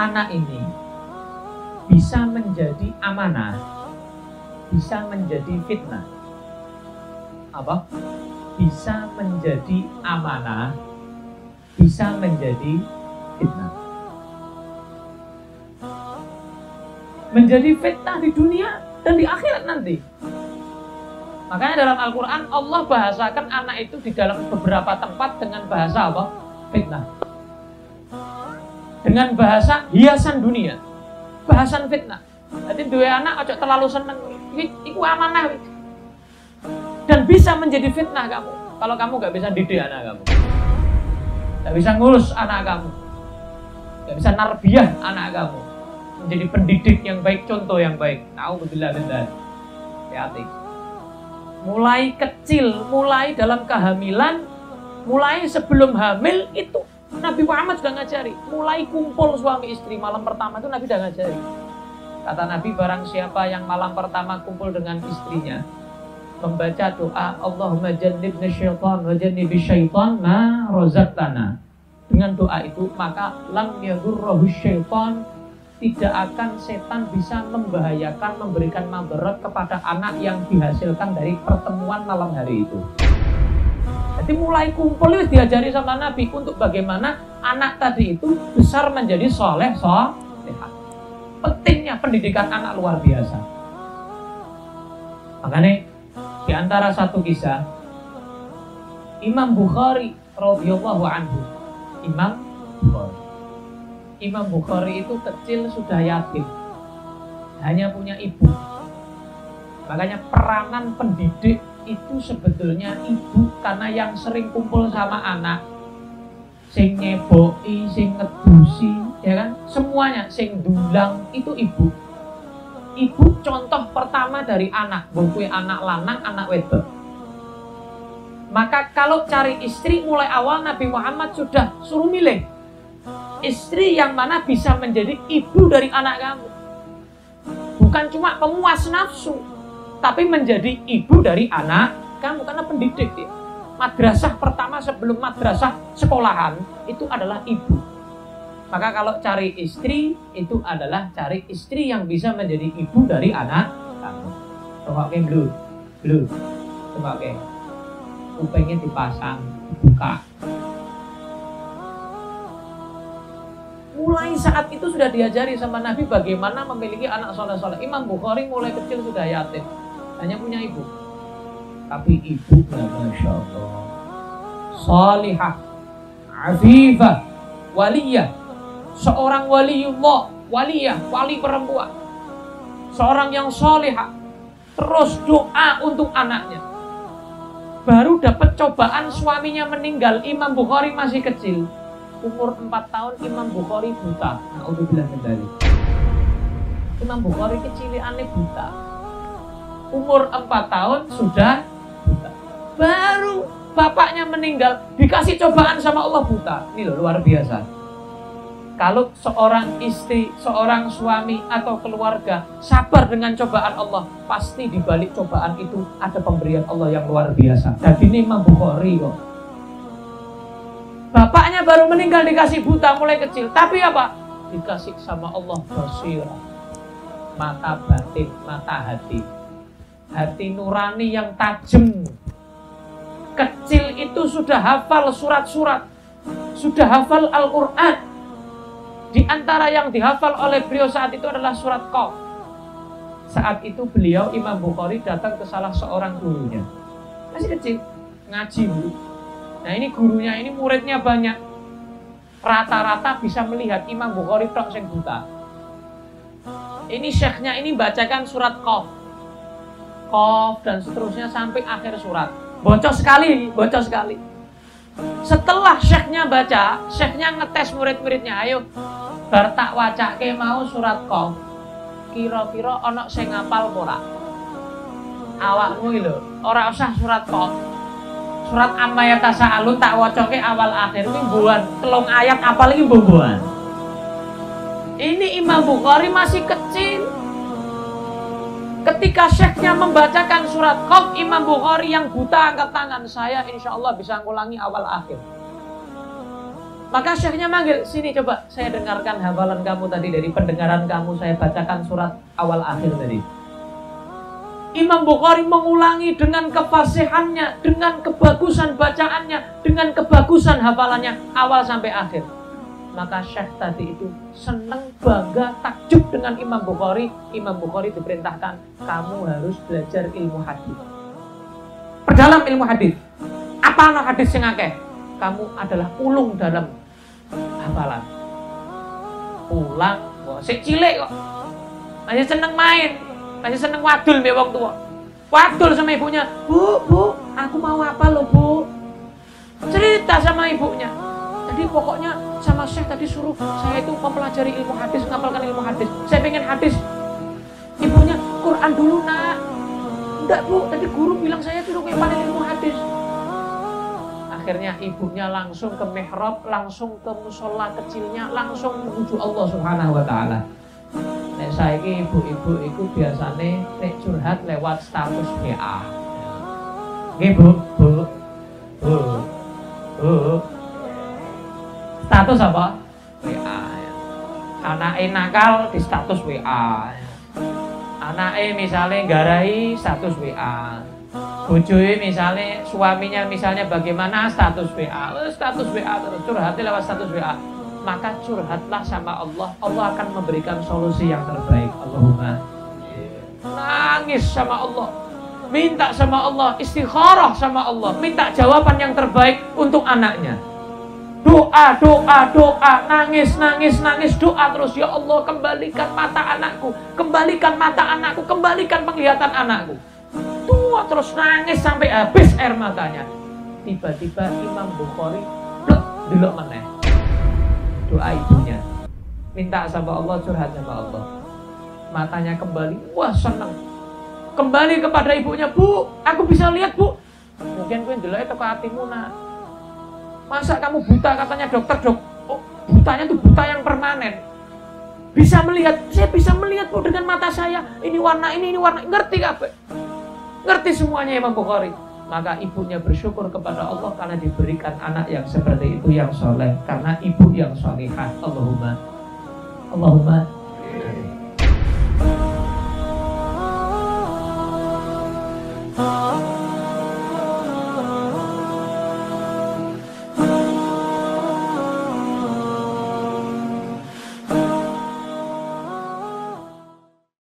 anak ini bisa menjadi amanah, bisa menjadi fitnah. Apa? Bisa menjadi amanah, bisa menjadi fitnah. Menjadi fitnah di dunia dan di akhirat nanti. Makanya dalam Al-Quran Allah bahasakan anak itu di dalam beberapa tempat dengan bahasa apa? Fitnah. Dengan bahasa hiasan dunia, bahasan fitnah. Jadi dua anak ojo terlalu seneng, itu amanah. Dan bisa menjadi fitnah kamu. Kalau kamu gak bisa didik anak kamu, gak bisa ngurus anak kamu, gak bisa narbiyah anak kamu, menjadi pendidik yang baik, contoh yang baik. Na'udzubillah min dzalik. Hati-hati. Mulai kecil, mulai dalam kehamilan, mulai sebelum hamil itu Nabi Muhammad sudah ngajari. Mulai kumpul suami istri malam pertama itu Nabi sudah ngajari. Kata Nabi, barang siapa yang malam pertama kumpul dengan istrinya, membaca doa Allahumma jannibna syaitan wa jannibi syaitan ma razaqtana. Dengan doa itu maka lam yadurruhu syaitan, tidak akan setan bisa membahayakan, memberikan madarat kepada anak yang dihasilkan dari pertemuan malam hari itu. Jadi mulai kumpul itu diajari sama Nabi untuk bagaimana anak tadi itu besar menjadi soleh, soleha. Pentingnya pendidikan anak luar biasa. Makanya di antara satu kisah Imam Bukhari radhiyallahu anhu, Imam Bukhari itu kecil sudah yatim, hanya punya ibu. Makanya peranan pendidik itu sebetulnya ibu, karena yang sering kumpul sama anak, sing nyeboki, sing ngedusi, ya kan, semuanya sing dulang itu ibu. Ibu contoh pertama dari anak, bukan anak lanang, anak wedok. Maka kalau cari istri mulai awal Nabi Muhammad sudah suruh milih istri yang mana bisa menjadi ibu dari anak kamu. Bukan cuma pemuas nafsu, tapi menjadi ibu dari anak kamu, karena pendidik ya. Madrasah pertama sebelum madrasah sekolahan itu adalah ibu. Maka kalau cari istri itu adalah cari istri yang bisa menjadi ibu dari anak kamu. Coba belum. Coba kupingnya dipasang, dibuka. Mulai saat itu sudah diajari sama Nabi bagaimana memiliki anak soleh-soleh. Imam Bukhari mulai kecil sudah yatim, hanya punya ibu. Tapi ibunya Masya Allah salihah, afifah, waliyah. Seorang waliullah, waliyah, wali perempuan. Seorang yang salihah, terus doa untuk anaknya. Baru dapat cobaan suaminya meninggal, Imam Bukhari masih kecil. Umur 4 tahun Imam Bukhari buta. Na'udzubillah min dzalik. Imam Bukhari keciliannya buta. Umur 4 tahun sudah buta. Baru bapaknya meninggal, dikasih cobaan sama Allah buta. Ini loh luar biasa. Kalau seorang istri, seorang suami atau keluarga sabar dengan cobaan Allah, pasti di balik cobaan itu ada pemberian Allah yang luar biasa. Dan ini Imam Bukhari kok. Bapaknya baru meninggal dikasih buta mulai kecil. Tapi apa? Dikasih sama Allah basirah. Mata batin, mata hati. Hati nurani yang tajam. Kecil itu sudah hafal surat-surat. Sudah hafal Al-Quran. Di antara yang dihafal oleh beliau saat itu adalah surat Qaf. Saat itu beliau, Imam Bukhari, datang ke salah seorang gurunya. Masih kecil, ngaji dulu. Nah ini gurunya, ini muridnya banyak. Rata-rata bisa melihat Imam Bukhari tok sing buta. Ini syekhnya ini bacakan surat Qaf. Qaf dan seterusnya sampai akhir surat. Bocor sekali. Setelah syekhnya baca, syekhnya ngetes murid-muridnya, ayo bar tak wacake mau surat Qaf. Kira-kira ana sing ngapal ora? Awakmu iki lho, ora usah surat Qaf. Surat Amma Yatasa'alun tak wacake awal akhir iki mbuhan 3 ayat apal iki mbuhan. Ini Imam Bukhari masih kecil. Ketika syekhnya membacakan surat Qaf, Imam Bukhari yang buta angkat tangan, saya insya Allah bisa ngulangi awal akhir. Maka syekhnya manggil, sini coba saya dengarkan hafalan kamu tadi, dari pendengaran kamu saya bacakan surat awal akhir tadi. Imam Bukhari mengulangi dengan kefasihannya, dengan kebagusan bacaannya, dengan kebagusan hafalannya awal sampai akhir. Maka syekh tadi itu senang, bangga, takjub dengan Imam Bukhari. Imam Bukhari diperintahkan, kamu harus belajar ilmu hadis. Perdalam ilmu hadis. Apa hadis sing akeh? Kamu adalah ulung dalam hafalan. Pulang, sik cilik kok. Masih seneng main, masih seneng wadul mbek wong tua. Wadul sama ibunya, Bu, aku mau apa lo, Bu? Cerita sama ibunya. Jadi pokoknya sama Syekh tadi suruh saya itu mempelajari ilmu hadis, ngapalkan ilmu hadis. Saya pengen hadis. Ibunya, Quran dulu nak. Enggak Bu, tadi guru bilang saya tuh pengen pandai ilmu hadis. Akhirnya ibunya langsung ke mihrab, langsung ke musola kecilnya, langsung menuju Allah Subhanahu wa taala. Nek saiki ibu-ibu itu biasane nek curhat lewat status WA. Nggih Bu. Status apa? WA. Anake nakal di status WA. Anake misalnya nggarai status WA. Bojoe misalnya, suaminya misalnya bagaimana, status WA. Status WA terus, curhatnya lewat status WA. Maka curhatlah sama Allah. Allah akan memberikan solusi yang terbaik. Allahumma. Nangis sama Allah. Minta sama Allah, istikharah sama Allah. Minta jawaban yang terbaik untuk anaknya. Doa, nangis, doa terus. Ya Allah, kembalikan mata anakku, kembalikan mata anakku, kembalikan penglihatan anakku. Tua terus nangis sampai habis air matanya. Tiba-tiba Imam Bukhari delok meneh. Doa ibunya. Minta sama Allah, curhat sama Allah. Matanya kembali, wah seneng. Kembali kepada ibunya, Bu, aku bisa lihat Bu. Mungkin kowe ndelok teko atimu nak. Masa kamu buta, katanya dokter oh, butanya itu buta yang permanen. Bisa melihat, saya bisa melihat Bu dengan mata saya. Ini warna, ngerti apa? Ngerti semuanya Imam Bukhari. Maka ibunya bersyukur kepada Allah karena diberikan anak yang seperti itu, yang soleh. Karena ibu yang solehah. Allahumma